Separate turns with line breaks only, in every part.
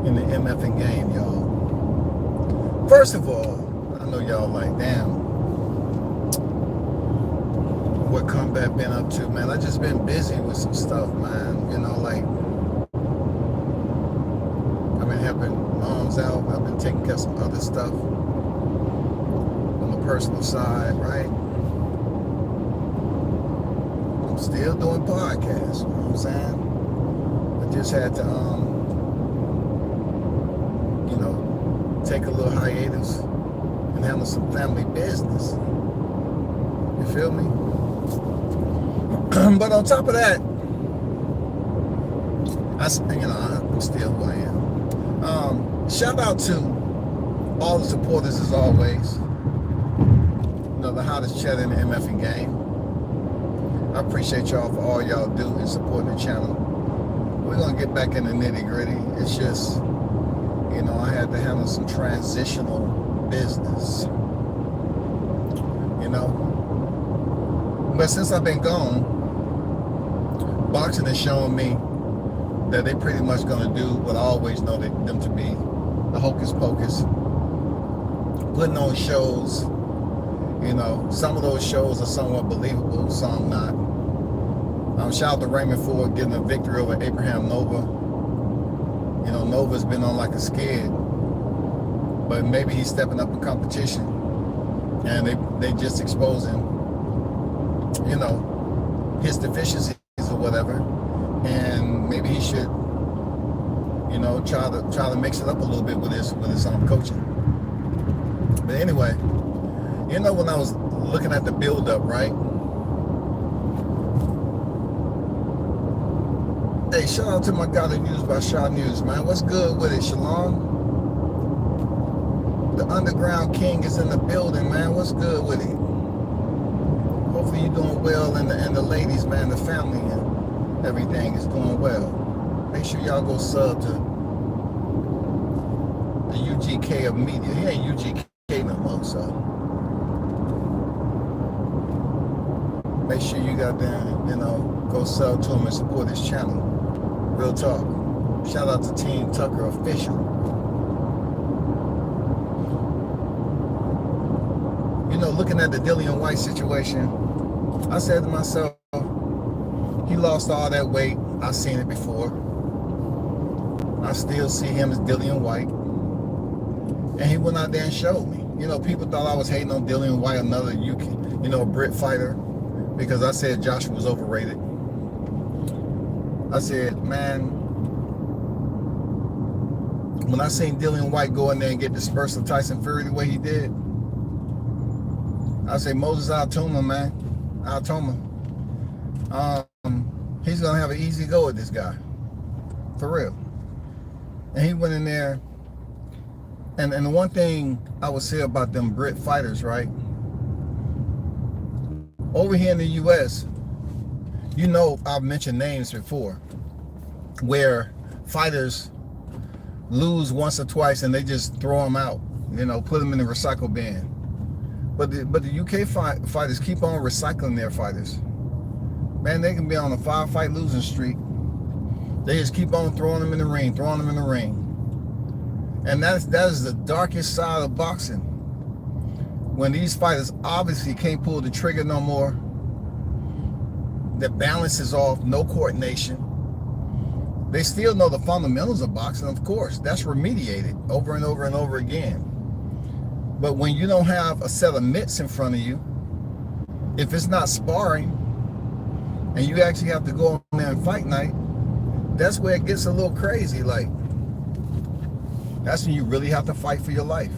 in the MFing game, y'all. First of all, I know y'all like, damn, what Combat been up to, man. I just been busy with some stuff, man. You know, like I've been helping moms out. I've been taking care of some other stuff on the personal side, right? I'm still doing podcasts, you know what I'm saying? I just had to you know, take a little hiatus and handle some family business. You feel me? But on top of that, I'm still who I am. Shout out to all the supporters as always. You know, the hottest chat in the MFing game. I appreciate y'all for all y'all do in supporting the channel. We're gonna get back in the nitty gritty. It's just, you know, I had to handle some transitional business. You know, but since I've been gone, boxing has shown me that they pretty much gonna do what I always know them to be, the hocus pocus, putting on shows. You know, some of those shows are somewhat believable, some not. Shout out to Raymond Ford getting a victory over Abraham Nova. You know, Nova's been on like a skid, but maybe he's stepping up in competition, and they just exposing, you know, his deficiencies or whatever, and maybe he should, you know, try to mix it up a little bit with his coaching. But anyway, you know, when I was looking at the build up, right? Hey, shout out to my guy that used by Shaw News, man. What's good with it, Shalom? The Underground King is in the building, man. What's good with it? Hopefully you're doing well, and the ladies, man, the family and everything is doing well. Make sure y'all go sub to the UGK of media. He ain't UGK no more, so make sure you got them, you know, go sub to him and support his channel. Real talk. Shout out to Team Tucker Official. You know, looking at the Dillian White situation, I said to myself, he lost all that weight. I've seen it before. I still see him as Dillian White. And he went out there and showed me. You know, people thought I was hating on Dillian White, another UK, you know, Brit fighter, because I said Joshua was overrated. I said, man, when I seen Dillian White go in there and get dispersed of Tyson Fury the way he did, I say Moses Altuma, man, Altuma. He's gonna have an easy go at this guy, for real. And he went in there, and the one thing I would say about them Brit fighters, right? Over here in the U.S., you know, I've mentioned names before, where fighters lose once or twice and they just throw them out, you know, put them in the recycle bin. But the UK fighters keep on recycling their fighters. Man, they can be on a 5-fight losing streak. They just keep on throwing them in the ring, And that is the darkest side of boxing. When these fighters obviously can't pull the trigger no more, the balance is off, no coordination. They still know the fundamentals of boxing, of course. That's remediated over and over and over again. But when you don't have a set of mitts in front of you, if it's not sparring, and you actually have to go on there and fight night, that's where it gets a little crazy. Like, that's when you really have to fight for your life.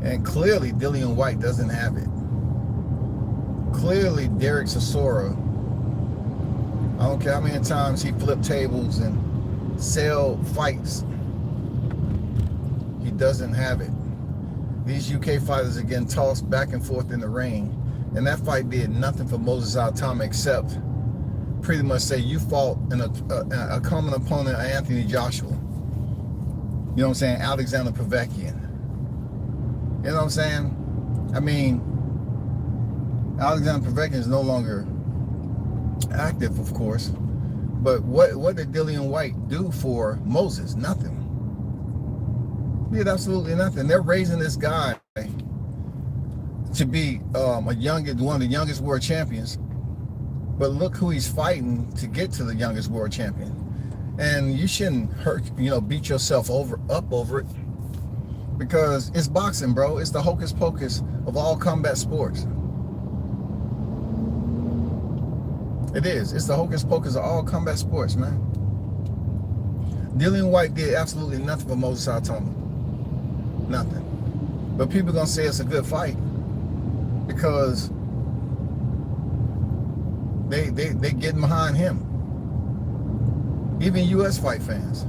And clearly, Dillian White doesn't have it. Clearly, Derek Chisora, I don't care how many times he flipped tables and sell fights, he doesn't have it. These UK fighters are getting tossed back and forth in the ring, and that fight did nothing for Moses Altama except pretty much say you fought in a common opponent, Anthony Joshua. You know what I'm saying? Alexander Povetkin. You know what I'm saying? I mean, Alexander Povetkin is no longer active, of course, but what did Dillian White do for Moses? Nothing. He did absolutely nothing. They're raising this guy to be one of the youngest world champions. But look who he's fighting to get to the youngest world champion. And you shouldn't beat yourself up over it, because it's boxing, bro. It's the hocus pocus of all combat sports. It is. It's the hocus pocus of all combat sports, man. Dillian White did absolutely nothing for Moses Altona. Nothing. But people are going to say it's a good fight because they getting behind him. Even U.S. fight fans.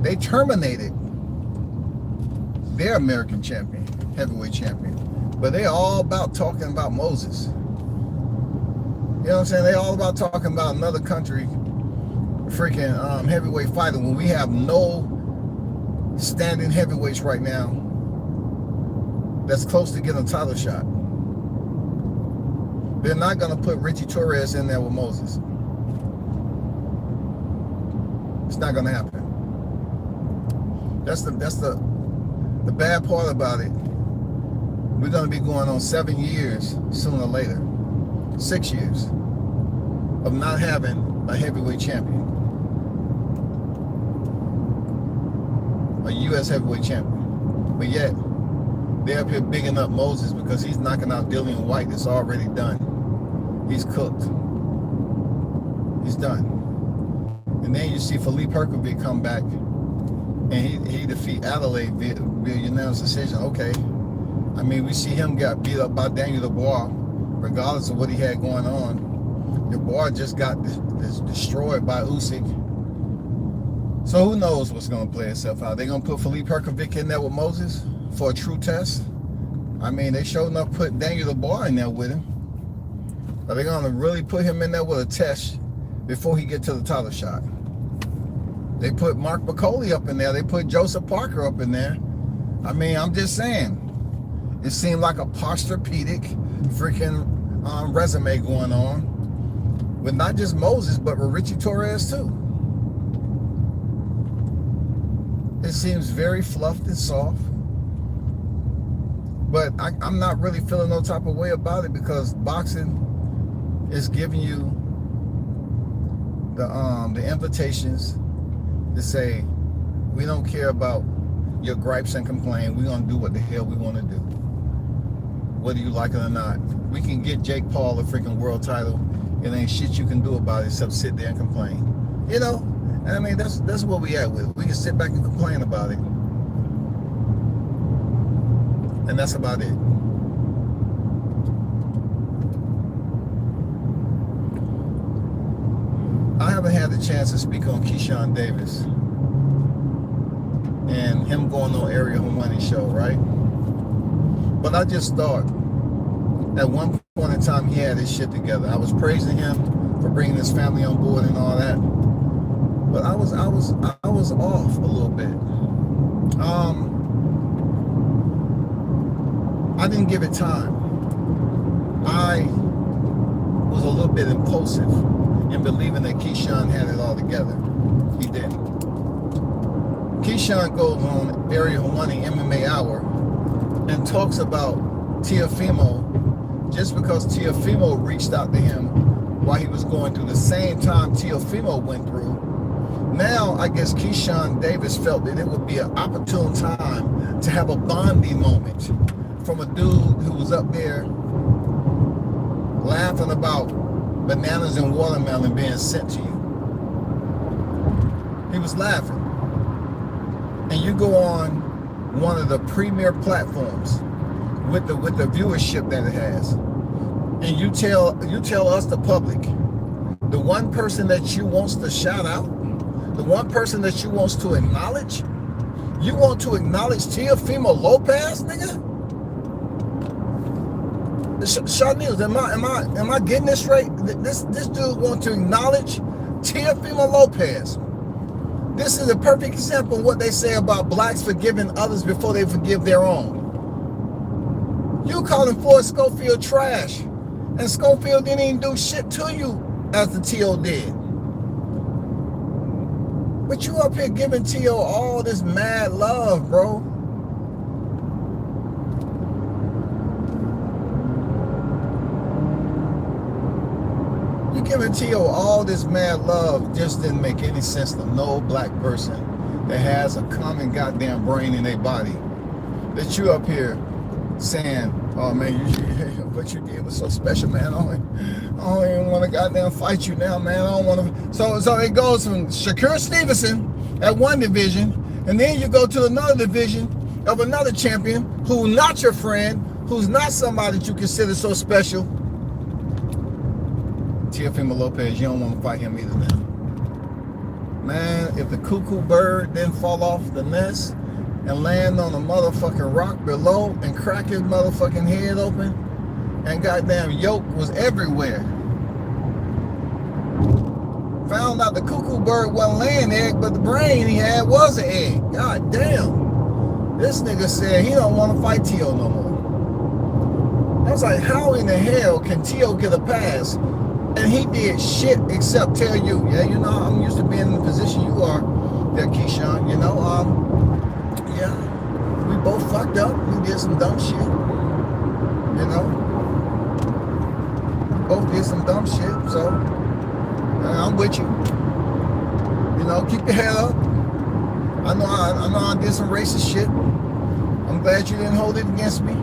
They terminated their American champion, heavyweight champion. But they all about talking about Moses. You know what I'm saying? They all about talking about another country freaking heavyweight fighter when we have no standing heavyweights right now that's close to getting a title shot. They're not going to put Richie Torres in there with Moses. It's not going to happen. That's the bad part about it. We're going to be going on 7 years sooner or later. 6 years of not having a heavyweight champion. A U.S. heavyweight champion. But yet, they're up here bigging up Moses because he's knocking out Dillian White. It's already done. He's cooked. He's done. And then you see Philippe Hercovich come back and he defeat Adelaide via unanimous decision. Okay. I mean, we see him get beat up by Daniel Dubois, regardless of what he had going on. Dubois just got destroyed by Usyk. So who knows what's going to play itself out? They're going to put Philippe Hercovich in there with Moses for a true test. I mean, they showed enough put Daniel Dubois in there with him. Are they going to really put him in there with a test before he get to the title shot? They put Mark Bacoli up in there. They put Joseph Parker up in there. I mean, I'm just saying. It seemed like a posturepedic freaking resume going on with not just Moses, but with Richie Torres too. It seems very fluffed and soft. But I'm not really feeling no type of way about it because boxing is giving you the invitations to say, we don't care about your gripes and complain. We're going to do what the hell we want to do. Whether you like it or not. We can get Jake Paul a freaking world title. It ain't shit you can do about it except sit there and complain. You know? I mean, that's what we at with. We can sit back and complain about it. And that's about it. I haven't had the chance to speak on Keyshawn Davis and him going on Ariel Helwani's show, right? But I just thought at one point in time he had his shit together. I was praising him for bringing his family on board and all that. But I was off a little bit. I didn't give it time. I was a little bit impulsive in believing that Keyshawn had it all together. He didn't. Keyshawn goes on Ariel Helwani MMA Hour and talks about Teofimo just because Teofimo reached out to him while he was going through the same time Teofimo went through. Now, I guess Keyshawn Davis felt that it would be an opportune time to have a bonding moment from a dude who was up there laughing about bananas and watermelon being sent to you. He was laughing. And you go on one of the premier platforms with the viewership that it has, and you tell us, the public, the one person that you wants to shout out, the one person that you wants to acknowledge, you want to acknowledge Teofimo Lopez, nigga? Shaw News, am I getting this right? This dude wants to acknowledge Teofimo Lopez. This is a perfect example of what they say about blacks forgiving others before they forgive their own. You calling Ford Schofield trash, and Schofield didn't even do shit to you as the T.O. did. But you up here giving T.O. all this mad love, bro. You giving T.O. all this mad love just didn't make any sense to no black person that has a common goddamn brain in their body. That you up here saying, oh man, what you did was so special, man. I don't even want to goddamn fight you now, man. I don't want to. So it goes from Shakur Stevenson at one division, and then you go to another division of another champion who's not your friend, who's not somebody that you consider so special. Teofimo Lopez, you don't want to fight him either, man. Man, if the cuckoo bird didn't fall off the nest and land on a motherfucking rock below and crack his motherfucking head open, and goddamn yolk was everywhere. Found out the cuckoo bird wasn't laying egg, but the brain he had was an egg. God damn. This nigga said he don't want to fight T.O. no more. I was like, how in the hell can T.O. get a pass? And he did shit except tell you, yeah, you know, I'm used to being in the position you are there, Keyshawn. You know, yeah, we both fucked up. We did some dumb shit. You know, both did some dumb shit. So I'm with you. You know, keep your head up. I know I did some racist shit. I'm glad you didn't hold it against me,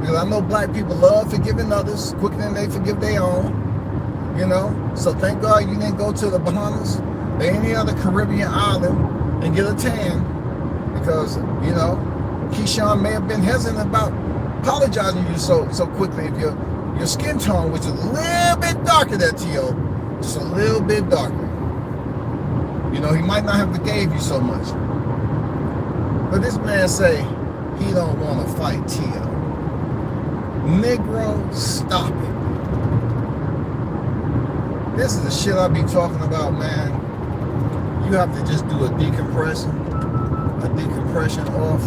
because I know black people love forgiving others quicker than they forgive their own. You know, so thank God you didn't go to the Bahamas or any other Caribbean island and get a tan, because, you know, Keyshawn may have been hesitant about apologizing to you so quickly if your skin tone, which is a little bit darker than T.O., just a little bit darker. You know, he might not have forgave you so much. But this man say he don't want to fight T.O. Negro, stop it. This is the shit I be talking about, man. You have to just do a decompression off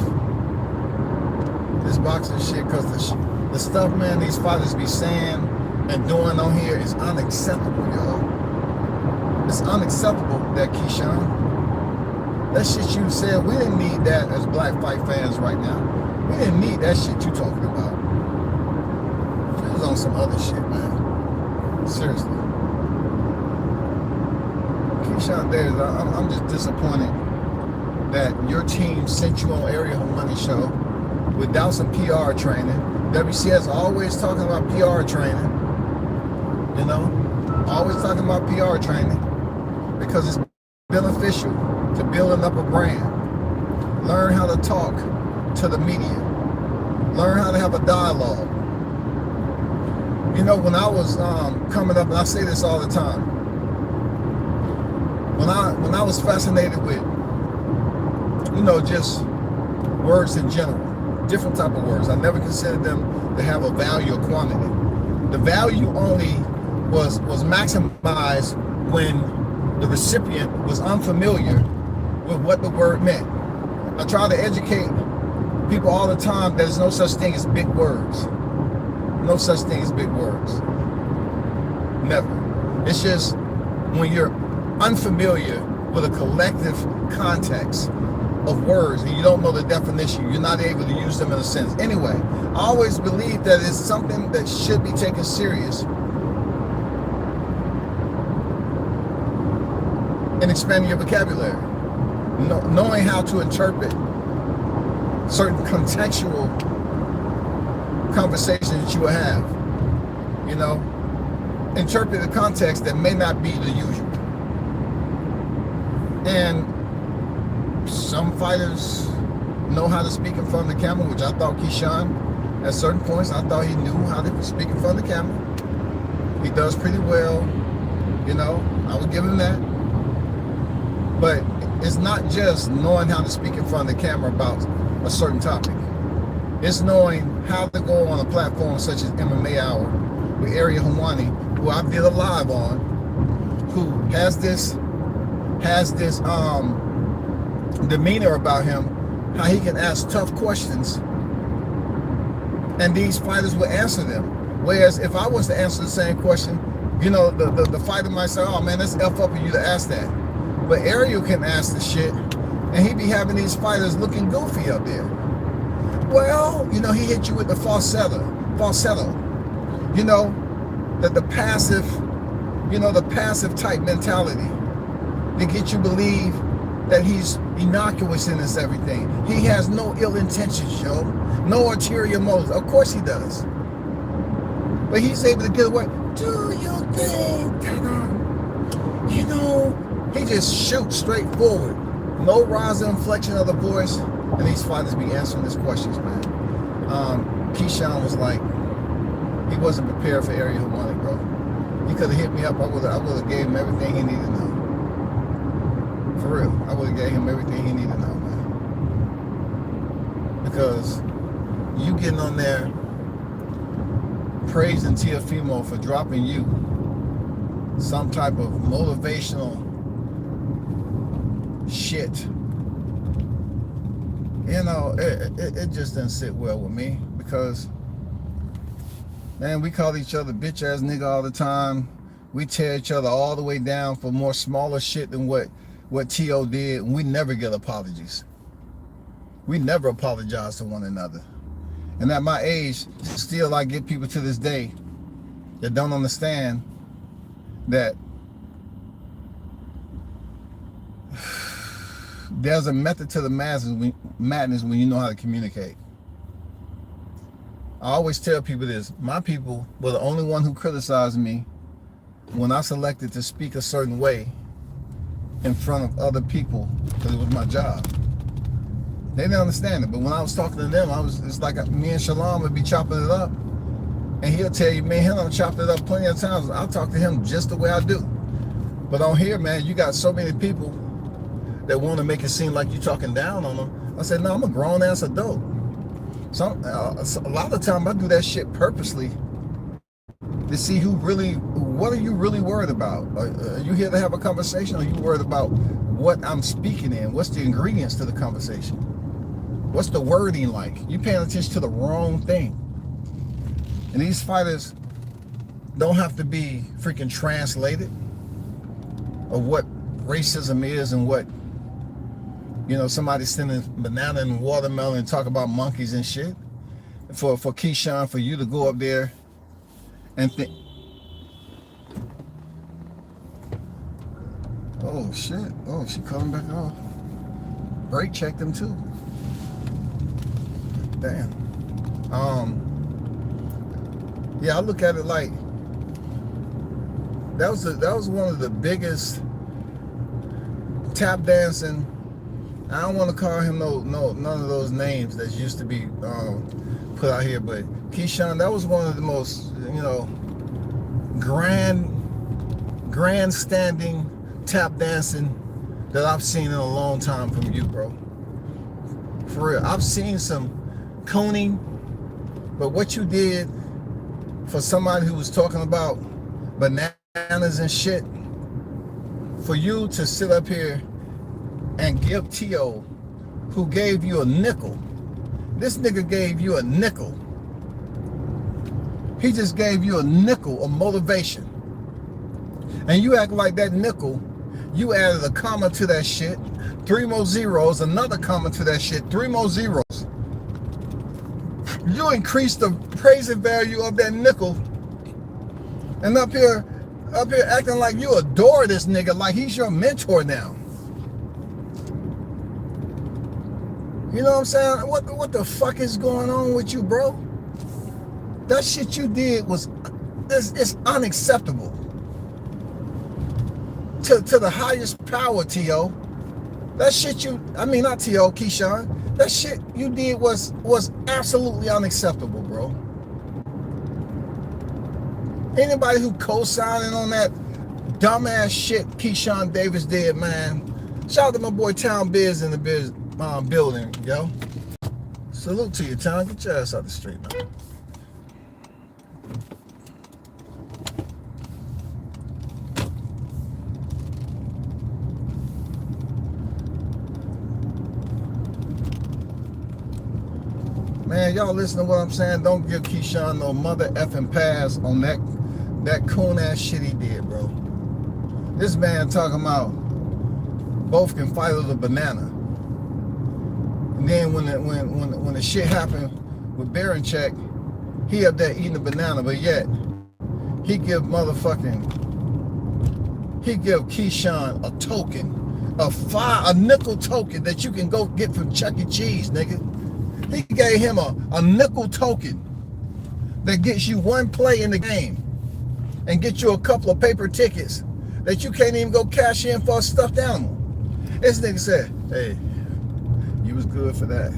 this boxing shit, because the stuff, man, these fighters be saying and doing on here is unacceptable, y'all. It's unacceptable, that Keyshawn. That shit you said, we didn't need that as black fight fans right now. We didn't need that shit you talking about. It was on some other shit, man. Seriously. Keyshawn Davis, I'm just disappointed that your team sent you on Area Money Show without some PR training. WCS always talking about PR training, you know, always talking about PR training, because it's beneficial to building up a brand. Learn how to talk to the media. Learn how to have a dialogue. You know, when I was coming up, and I say this all the time, when I was fascinated with, you know, just words in general, different type of words, I never considered them to have a value or quantity. The value only was maximized when the recipient was unfamiliar with what the word meant. I try to educate people all the time that there's no such thing as big words. No such thing as big words. Never. It's just when you're unfamiliar with a collective context of words and you don't know the definition, you're not able to use them in a sense. Anyway, I always believe that it's something that should be taken serious in expanding your vocabulary. Knowing how to interpret certain contextual conversations that you will have. You know, interpret the context that may not be the usual. And some fighters know how to speak in front of the camera, which I thought Keyshawn, at certain points, I thought he knew how to speak in front of the camera. He does pretty well, you know, I would give him that. But it's not just knowing how to speak in front of the camera about a certain topic. It's knowing how to go on a platform such as MMA Hour with Ariel Helwani, who I did a live on, who has this demeanor about him, how he can ask tough questions and these fighters will answer them. Whereas if I was to answer the same question, you know, the fighter might say, oh man, that's F up for you to ask that. But Ariel can ask the shit, and he be having these fighters looking goofy up there. Well, you know, he hit you with the falsetto. You know, the passive, you know, the passive type mentality to get you believe that he's innocuous in this everything. He has no ill intentions, yo. No ulterior motives. Of course he does. But he's able to get away. Do your thing. You know, he just shoots straight forward. No rise or inflection of the voice. And these fighters be answering these questions, man. Keyshawn was like, he wasn't prepared for Ariel who won it, bro. He could have hit me up. I would have gave him everything he needed to know. For real. I would have gave him everything he needed to know, man. Because you getting on there praising Teofimo for dropping you some type of motivational shit. You know, it just didn't sit well with me because, man, we call each other bitch ass nigga all the time. We tear each other all the way down for more smaller shit than what T.O. did. And we never get apologies. We never apologize to one another. And at my age, still I get people to this day that don't understand that there's a method to the madness when you know how to communicate. I always tell people this. My people were the only one who criticized me when I selected to speak a certain way in front of other people because it was my job. They didn't understand it, but when I was talking to them, it's like me and Shalom would be chopping it up, and he'll tell you, man, him, I've chopped it up plenty of times. I'll talk to him just the way I do. But on here, man, you got so many people that want to make it seem like you're talking down on them. I said, no, I'm a grown ass adult. So a lot of the time I do that shit purposely to see what are you really worried about? Are you here to have a conversation, or are you worried about what I'm speaking in? What's the ingredients to the conversation? What's the wording like? You paying attention to the wrong thing. And these fighters don't have to be freaking translated of what racism is and what, you know, somebody sending banana and watermelon and talk about monkeys and shit. For Keyshawn, for you to go up there and think, oh shit, oh, she coming back off. Brake checked him too. Damn. Yeah, I look at it like that was one of the biggest tap dancing. I don't want to call him none of those names that used to be put out here, but Keyshawn, that was one of the most, you know, grandstanding tap dancing that I've seen in a long time from you, bro. For real, I've seen some coning, but what you did for somebody who was talking about bananas and shit, for you to sit up here and give T.O., who gave you a nickel, this nigga gave you a nickel. He just gave you a nickel of motivation. And you act like that nickel, you added a comma to that shit, 3 more zeros, another comma to that shit, 3 more zeros. You increased the praising value of that nickel, and up here acting like you adore this nigga, like he's your mentor now. You know what I'm saying? What the fuck is going on with you, bro? That shit you did it's unacceptable. To the highest power, T.O. That shit not T.O., Keyshawn. That shit you did was absolutely unacceptable, bro. Anybody who co-signing on that dumbass shit Keyshawn Davis did, man. Shout out to my boy Town Biz in the building, yo. Salute to you, Town. Get your ass out the street, man. Man, y'all listen to what I'm saying. Don't give Keyshawn no mother effing pass on that coon ass shit he did, bro. This man talking about Both can fight over the banana. And then when the shit happened with Baroncheck, he up there eating the banana, but yet he give Keyshawn a token, a nickel token that you can go get from Chuck E. Cheese, nigga. He gave him a nickel token that gets you one play in the game and get you a couple of paper tickets that you can't even go cash in for a stuffed animal. This nigga said, hey, you was good for that.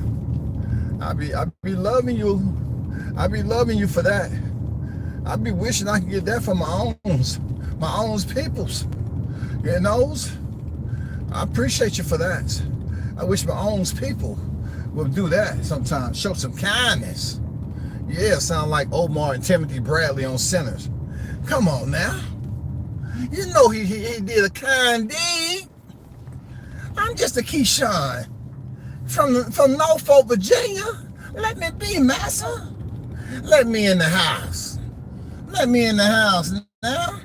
I be loving you. I be loving you for that. I be wishing I could get that for my own peoples. You know? I appreciate you for that. I wish my own people would do that sometimes. Show some kindness. Yeah, sound like Omar and Timothy Bradley on Sinners. Come on now. You know he did a kind deed. I'm just a Keyshawn from Norfolk, Virginia. Let me be, massa. Let me in the house. Let me in the house now.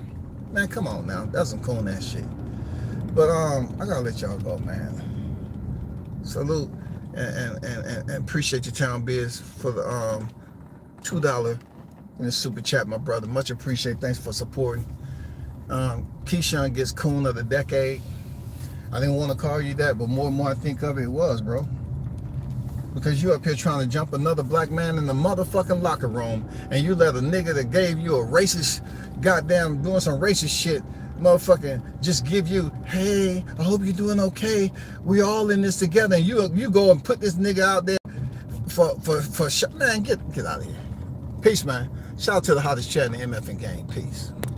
Man, come on now. That's some cool ass shit. But I gotta let y'all go, man. Salute and appreciate your town biz for the $2 in the super chat, my brother. Much appreciated. Thanks for supporting. Keyshawn gets coon of the decade. I didn't want to call you that, but more and more I think of it was, bro. Because you up here trying to jump another black man in the motherfucking locker room, and you let a nigga that gave you a racist, goddamn doing some racist shit, motherfucking just give you, hey, I hope you're doing okay. We all in this together. And you go and put this nigga out there for man, get out of here. Peace, man. Shout out to the hottest chat in the MF game. Peace.